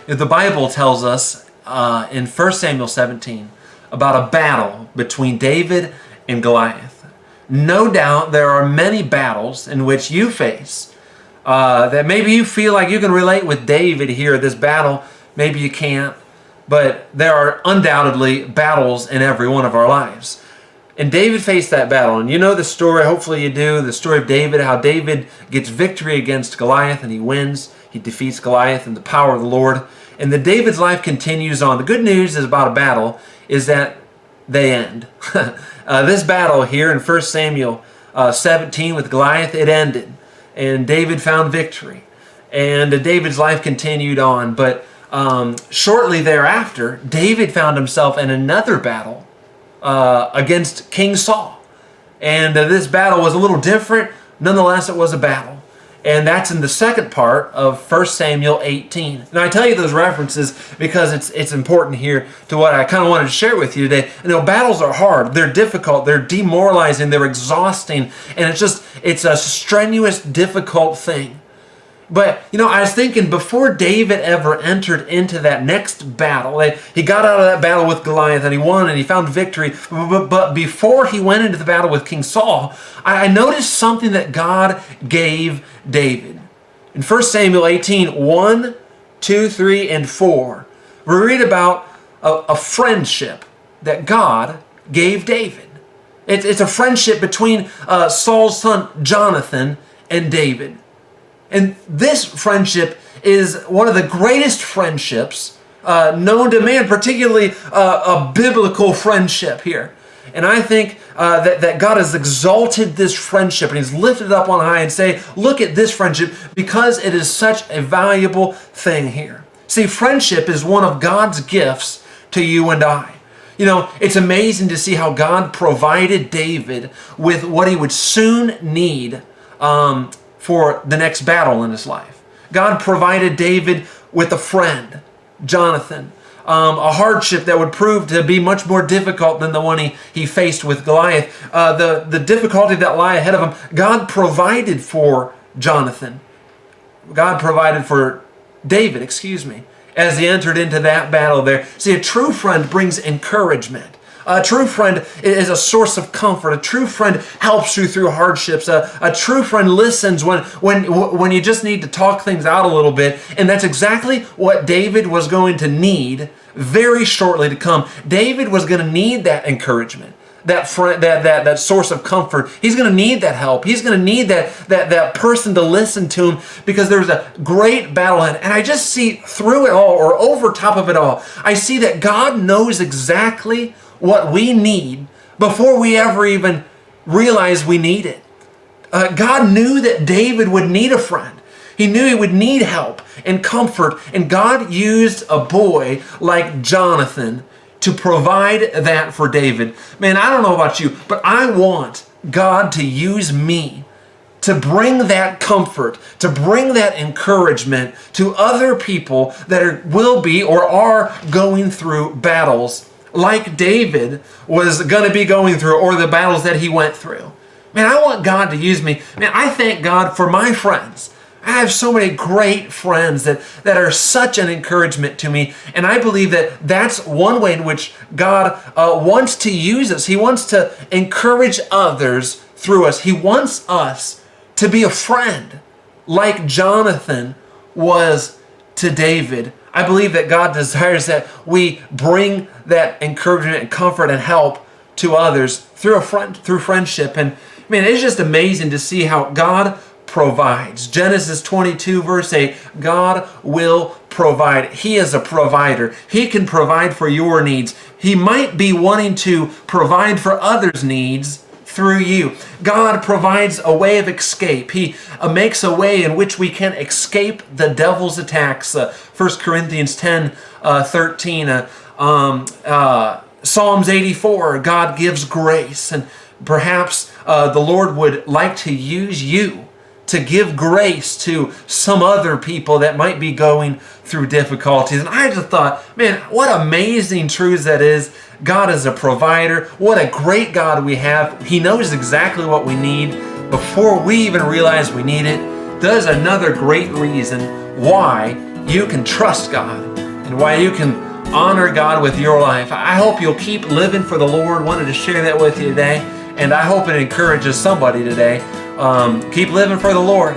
The Bible tells us in 1 Samuel 17 about a battle between David and Goliath. No doubt there are many battles in which you face that maybe you feel like you can relate with David here, this battle. Maybe you can't, but there are undoubtedly battles in every one of our lives. And David faced that battle. And you know the story, hopefully you do, the story of David, how David gets victory against Goliath and he wins. He defeats Goliath in the power of the Lord. And then David's life continues on. The good news is about a battle is that they end. This battle here in 1 Samuel 17 with Goliath, it ended. And David found victory. And David's life continued on. But shortly thereafter, David found himself in another battle against King Saul. And this battle was a little different. Nonetheless, it was a battle. And that's in the second part of 1 Samuel 18. Now, I tell you those references because it's important here to what I kind of wanted to share with you today. You know, battles are hard. They're difficult. They're demoralizing. They're exhausting. And it's a strenuous, difficult thing. But, you know, I was thinking before David ever entered into that next battle, he got out of that battle with Goliath and he won and he found victory. But before he went into the battle with King Saul, I noticed something that God gave David. In 1 Samuel 18, 1, 2, 3, and 4, we read about a friendship that God gave David. It's a friendship between Saul's son Jonathan and David. And this friendship is one of the greatest friendships known to man, particularly a biblical friendship here. And I think that God has exalted this friendship and He's lifted it up on high and say, look at this friendship because it is such a valuable thing here. See, friendship is one of God's gifts to you and I. You know, it's amazing to see how God provided David with what he would soon need for the next battle in his life. God provided David with a friend, Jonathan, a hardship that would prove to be much more difficult than the one he faced with Goliath. The difficulty that lie ahead of him, God provided for Jonathan. God provided for David, as he entered into that battle there. See, a true friend brings encouragement. A true friend is a source of comfort. A true friend helps you through hardships. A true friend listens when you just need to talk things out a little bit. And that's exactly what David was going to need very shortly to come. David was going to need that encouragement, that friend, that source of comfort. He's going to need that help. He's going to need that person to listen to him because there's a great battle ahead. And I just see through it all, or over top of it all, I see that God knows exactly what we need before we ever even realize we need it. God knew that David would need a friend. He knew he would need help and comfort. And God used a boy like Jonathan to provide that for David. Man, I don't know about you, but I want God to use me to bring that comfort, to bring that encouragement to other people that will be or are going through battles like David was going to be going through, or the battles that he went through. Man, I want God to use me. Man, I thank God for my friends. I have so many great friends that are such an encouragement to me. And I believe that that's one way in which God wants to use us. He wants to encourage others through us. He wants us to be a friend like Jonathan was to David. I believe that God desires that we bring that encouragement and comfort and help to others through friendship. And man, it's just amazing to see how God provides. Genesis 22 verse 8, God will provide. He is a provider. He can provide for your needs. He might be wanting to provide for others' needs through you. God provides a way of escape. He makes a way in which we can escape the devil's attacks. 1 Corinthians 10, 13. Psalms 84, God gives grace. And perhaps the Lord would like to use you to give grace to some other people that might be going through difficulties. And I just thought, man, what amazing truth that is. God is a provider. What a great God we have. He knows exactly what we need before we even realize we need it. There's another great reason why you can trust God. and why you can honor God with your life. I hope you'll keep living for the Lord. Wanted to share that with you today, and I hope it encourages somebody today. Keep living for the Lord.